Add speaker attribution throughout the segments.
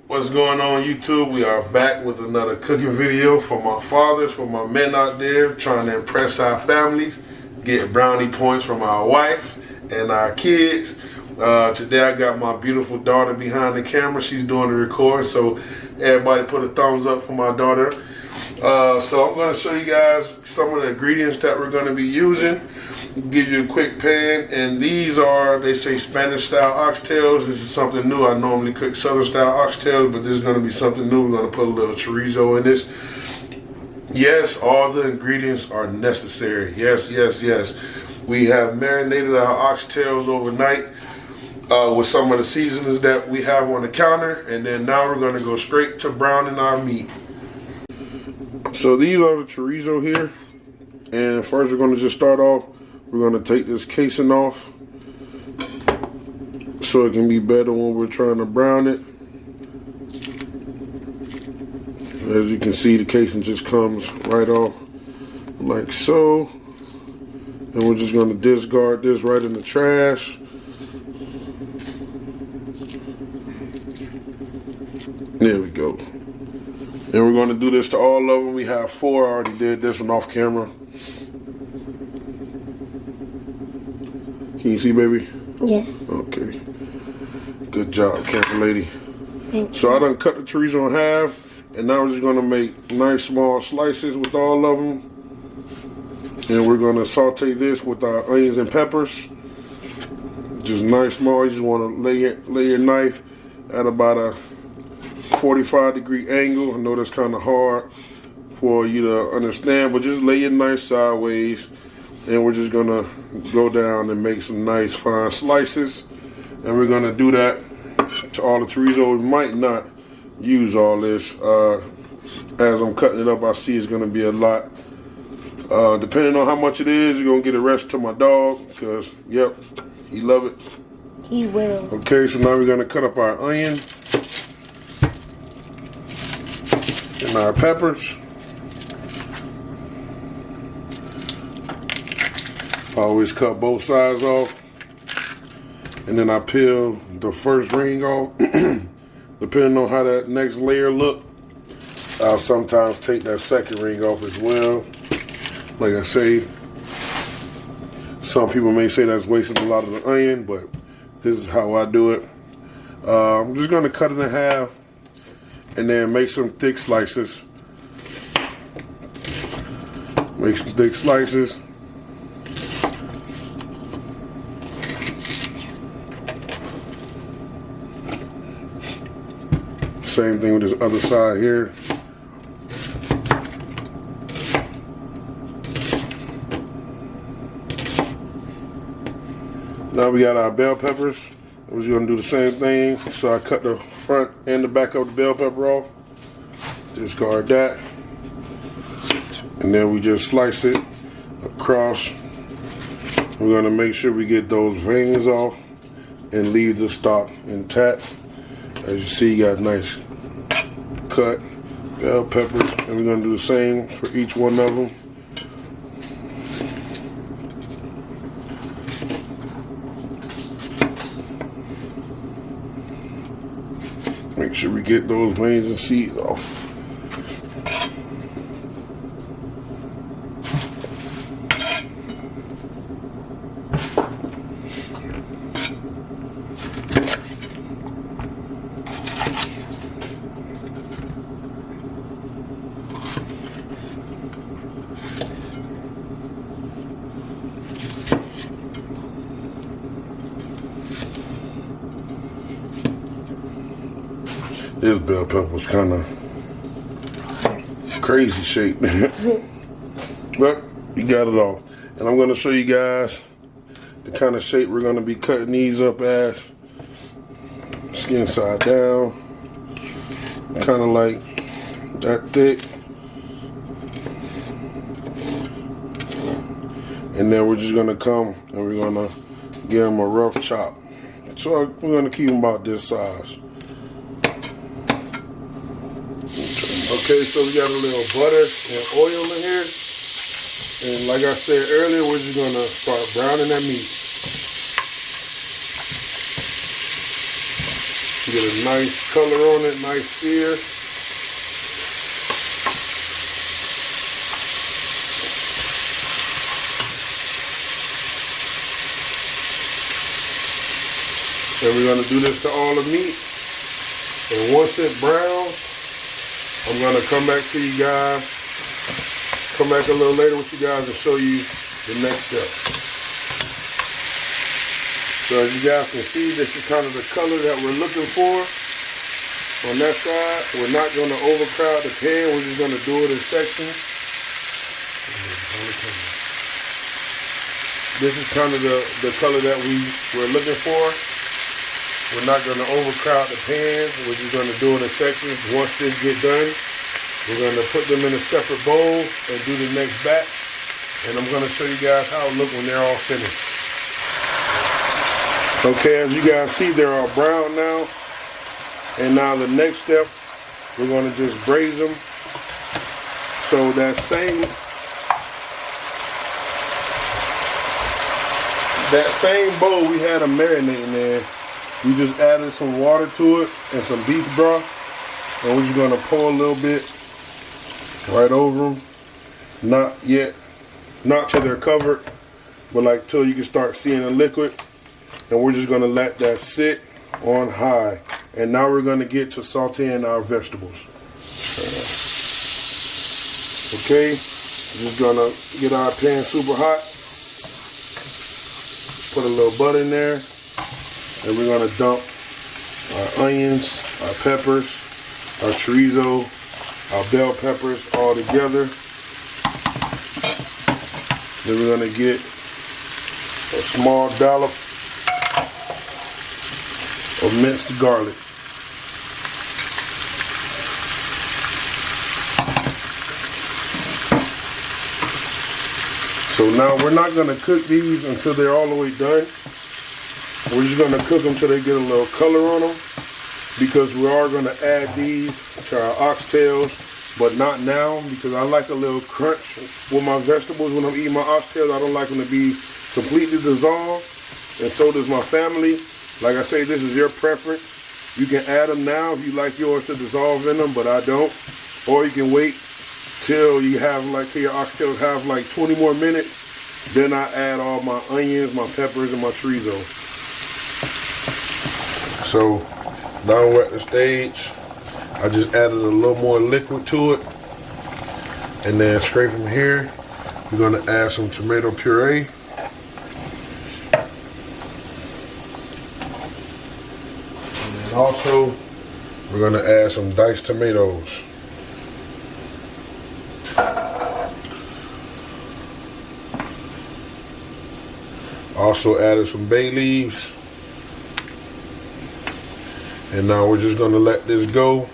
Speaker 1: What's going on YouTube? We are back with another cooking video for my fathers, for my men out there trying to impress our families, get brownie points from our wife and our kids. Today I got my beautiful daughter behind the camera. She's doing the record, so everybody put a thumbs up for my daughter. So I'm going to show you guys some of the ingredients that we're going to be using. Give you a quick pan, and these are, they say, Spanish style oxtails. This is something new. I normally cook southern style oxtails, but this is going to be something new. We're going to put a little chorizo in this. Yes, all the ingredients are necessary. Yes. We have marinated our oxtails overnight with some of the seasonings that we have on the counter, and then now we're going to go straight to browning our meat. So these are the chorizo here, and first we're going to just start off. We're going to take this casing off so it can be better when we're trying to brown it. As you can see, the casing just comes right off like so. And we're just going to discard this right in the trash. There we go. And we're going to do this to all of them. We have 4. I already did this one off camera. Can you see, baby?
Speaker 2: Yes.
Speaker 1: Okay. Good job, camera lady.
Speaker 2: Thanks.
Speaker 1: So I done cut the chorizo in half, and now we're just gonna make nice small slices with all of them. And we're gonna saute this with our onions and peppers. Just nice small. You just wanna lay your knife at about a 45-degree angle. I know that's kind of hard for you to understand, but just lay your knife sideways. And we're just gonna go down and make some nice fine slices. And we're gonna do that to all the chorizo. We might not use all this. As I'm cutting it up, I see it's gonna be a lot. Depending on how much it is, you're gonna get the rest to my dog, because, yep, he love it.
Speaker 2: He will.
Speaker 1: Okay, so now we're gonna cut up our onion and our peppers. I always cut both sides off, and then I peel the first ring off. Depending on how that next layer look, I'll sometimes take that second ring off as well. Like I say, some people may say that's wasting a lot of the onion, but this is how I do it. I'm just gonna cut it in half and then make some thick slices. Make some thick slices. Same thing with this other side here. Now we got our bell peppers. We're just gonna do the same thing. So I cut the front and the back of the bell pepper off. Discard that. And then we just slice it across. We're gonna make sure we get those veins off and leave the stalk intact. As you see, you got a nice cut bell peppers, and we're gonna do the same for each one of them. Make sure we get those veins and seeds off. This bell pepper was kind of crazy shaped, but you got it all. And I'm going to show you guys the kind of shape we're going to be cutting these up as. Skin side down, kind of like that thick. And then we're just going to come and we're going to give them a rough chop. So we're going to keep them about this size. Okay, so we got a little butter and oil in here. And like I said earlier, we're just gonna start browning that meat. Get a nice color on it, nice sear. And we're gonna do this to all the meat. And once it browns, I'm gonna come back to you guys, come back a little later with you guys and show you the next step. So as you guys can see, this is kind of the color that we're looking for on that side. We're not gonna overcrowd the pan, we're just gonna do it in sections. This is kind of the color that we're looking for. We're not going to overcrowd the pan. We're just going to do it in sections. Once this gets done, we're going to put them in a separate bowl and do the next batch. And I'm going to show you guys how it looks when they're all finished. Okay, as you guys see, they're all brown now. And now the next step, we're going to just braise them. So that same bowl we had them marinating in, we just added some water to it and some beef broth, and we're just gonna pour a little bit right over them. Not till they're covered, but like till you can start seeing the liquid. And we're just gonna let that sit on high. And now we're gonna get to sauteing our vegetables. Okay, just gonna get our pan super hot. Put a little butter in there. And we're gonna dump our onions, our peppers, our chorizo, our bell peppers all together. Then we're gonna get a small dollop of minced garlic. So now we're not gonna cook these until they're all the way done. We're just going to cook them till they get a little color on them, because we are going to add these to our oxtails, but not now, because I like a little crunch with my vegetables when I'm eating my oxtails. I don't like them to be completely dissolved, and so does my family. Like I say, this is your preference. You can add them now if you like yours to dissolve in them, but I don't. Or you can wait till you have till your oxtails have like 20 more minutes. Then I add all my onions, my peppers, and my chorizo. So now we're at the stage. I just added a little more liquid to it. And then straight from here, we're gonna add some tomato puree. And then also, we're gonna add some diced tomatoes. Also added some bay leaves. And now we're just gonna let this go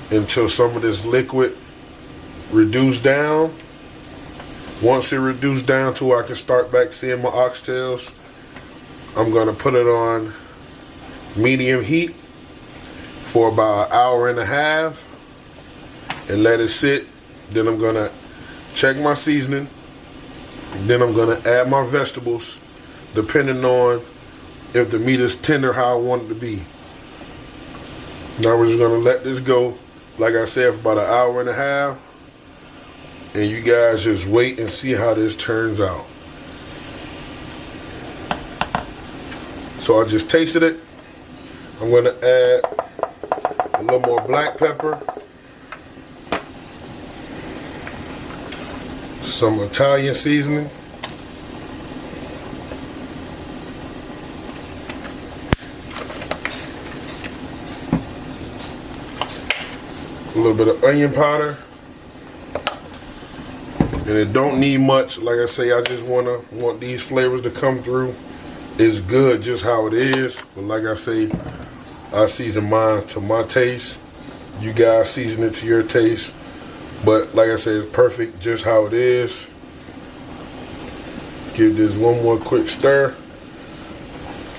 Speaker 1: until some of this liquid reduce down. Once it reduced down to where I can start back seeing my oxtails, I'm gonna put it on medium heat for about 1.5 hours and let it sit. Then I'm gonna check my seasoning. Then I'm gonna add my vegetables, depending on if the meat is tender how I want it to be. Now we're just gonna let this go, like I said, for about 1.5 hours. And you guys just wait and see how this turns out. So I just tasted it. I'm gonna add a little more black pepper, some Italian seasoning, a little bit of onion powder, and it don't need much. Like I say, I just want these flavors to come through. It's good just how it is, but like I say, I season mine to my taste. You guys season it to your taste, but like I said, it's perfect just how it is. Give this one more quick stir,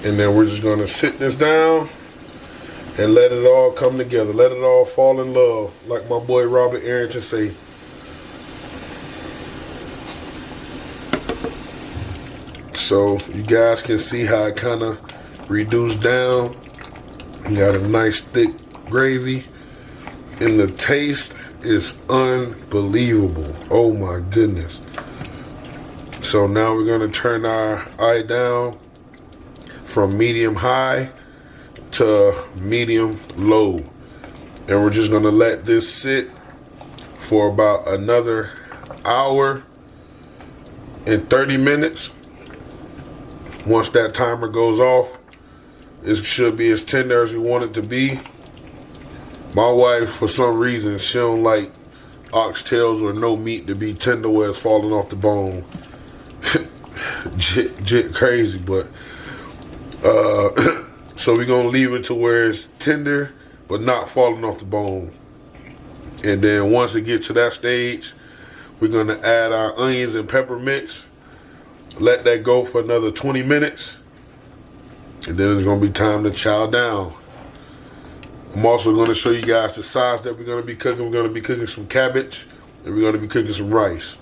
Speaker 1: and then we're just gonna sit this down and let it all come together. Let it all fall in love, like my boy Robert Arrington say. So you guys can see how it kind of reduced down You got a nice thick gravy, and the taste is unbelievable. Oh my goodness. So now we're gonna turn our eye down from medium high to medium low. And we're just gonna let this sit for about another hour and 30 minutes. Once that timer goes off, it should be as tender as we want it to be. My wife, for some reason, she don't like oxtails or no meat to be tender where it's falling off the bone. Jit crazy, but so we're gonna leave it to where it's tender but not falling off the bone. And then once it gets to that stage, we're gonna add our onions and pepper mix. Let that go for another 20 minutes. And then it's gonna be time to chow down. I'm also gonna show you guys the sides that we're gonna be cooking. We're gonna be cooking some cabbage and we're gonna be cooking some rice.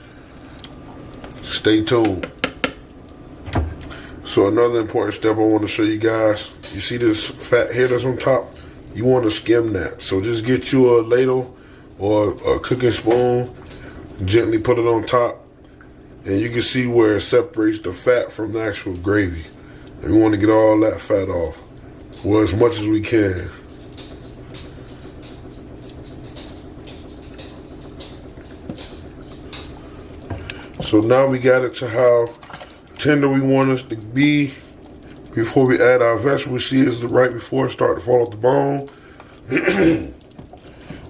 Speaker 1: Stay tuned. So another important step I wanna show you guys, you see this fat hair that's on top? You wanna skim that. So just get you a ladle or a cooking spoon, gently put it on top, and you can see where it separates the fat from the actual gravy. And we want to get all that fat off, well, as much as we can. So now we got it to how tender we want us to be before we add our vegetables. See, it's right before it starts to fall off the bone.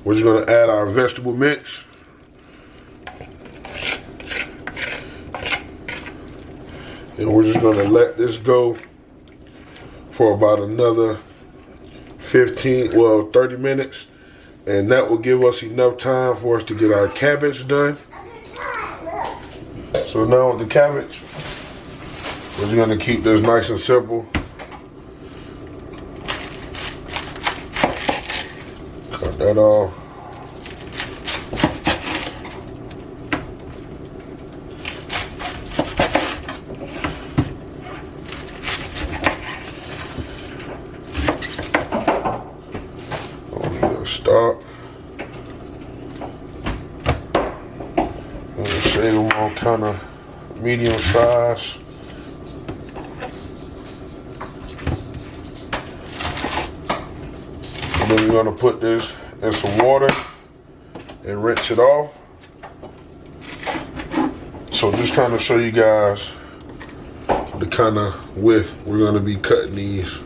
Speaker 1: We're just gonna add our vegetable mix. And we're just gonna let this go for about another 30 minutes. And that will give us enough time for us to get our cabbage done. So now with the cabbage, we're just gonna keep this nice and simple. Cut that off. Stop. I'm gonna shave them on kind of medium size. And then we're gonna put this in some water and rinse it off. So just kind of show you guys the kind of width we're gonna be cutting these.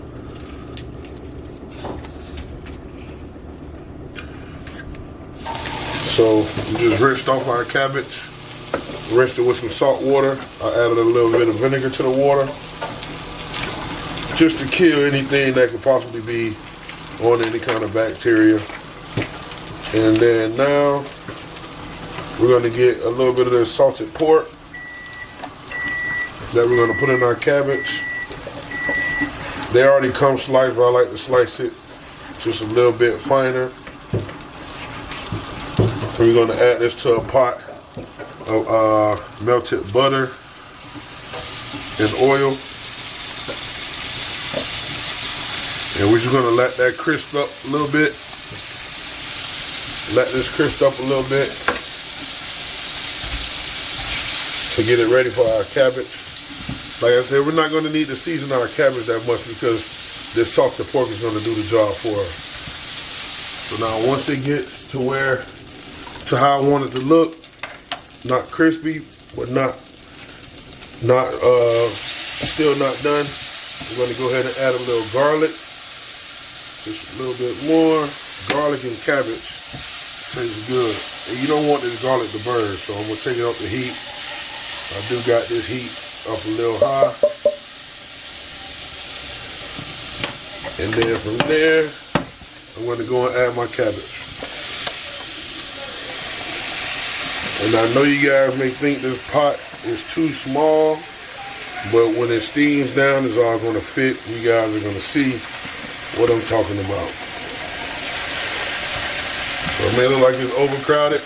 Speaker 1: So we just rinsed off our cabbage, rinsed it with some salt water. I added a little bit of vinegar to the water, just to kill anything that could possibly be on any kind of bacteria. And then now we're gonna get a little bit of this salted pork that we're gonna put in our cabbage. They already come sliced, but I like to slice it just a little bit finer. We're going to add this to a pot of melted butter and oil. And we're just going to let that crisp up a little bit. Let this crisp up a little bit to get it ready for our cabbage. Like I said, we're not going to need to season our cabbage that much because this salted pork is going to do the job for us. So now once it gets to how I want it to look, not crispy, but still not done. We're going to go ahead and add a little garlic, just a little bit more. Garlic and cabbage tastes good, and you don't want this garlic to burn, so I'm going to take it off the heat. I do got this heat up a little high, and then from there, I'm going to go and add my cabbage. And I know you guys may think this pot is too small, but when it steams down, it's all going to fit. You guys are going to see what I'm talking about. So it may look like it's overcrowded,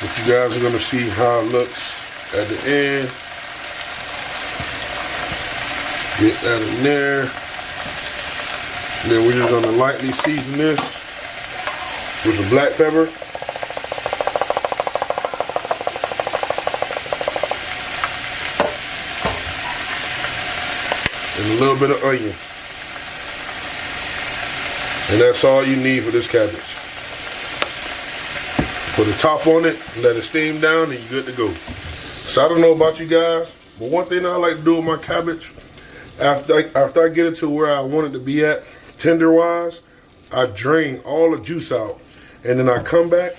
Speaker 1: but you guys are going to see how it looks at the end. Get that in there. Then we're just gonna lightly season this with some black pepper. And a little bit of onion. And that's all you need for this cabbage. Put a top on it, let it steam down, and you're good to go. So I don't know about you guys, but one thing I like to do with my cabbage, after I get it to where I want it to be at, tender-wise, I drain all the juice out. And then I come back,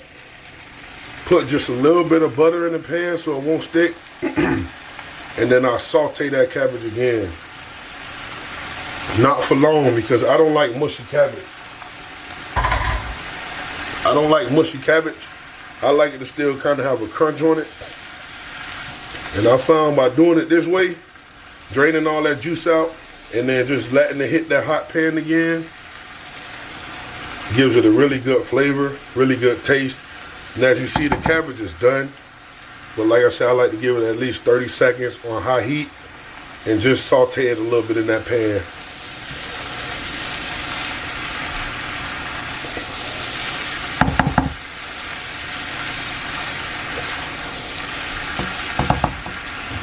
Speaker 1: put just a little bit of butter in the pan so it won't stick, and then I saute that cabbage again. Not for long, because I don't like mushy cabbage. I don't like mushy cabbage. I like it to still kind of have a crunch on it. And I found by doing it this way, draining all that juice out, and then just letting it hit that hot pan again, gives it a really good flavor, really good taste. And as you see, the cabbage is done. But like I said, I like to give it at least 30 seconds on high heat and just saute it a little bit in that pan.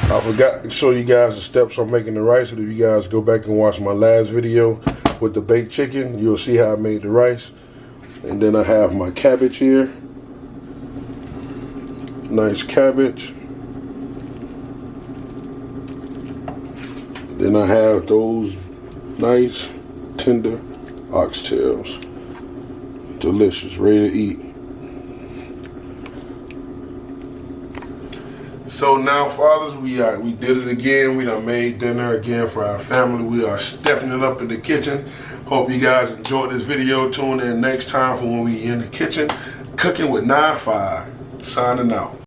Speaker 1: I forgot to show you guys the steps on making the rice, but if you guys go back and watch my last video with the baked chicken, you'll see how I made the rice. And then I have my cabbage here. Nice cabbage. Then I have those nice tender oxtails. Delicious, ready to eat. So now, fathers, we did it again. We done made dinner again for our family. We are stepping it up in the kitchen. Hope you guys enjoyed this video. Tune in next time for when we in the kitchen cooking with 9-5. Signing out.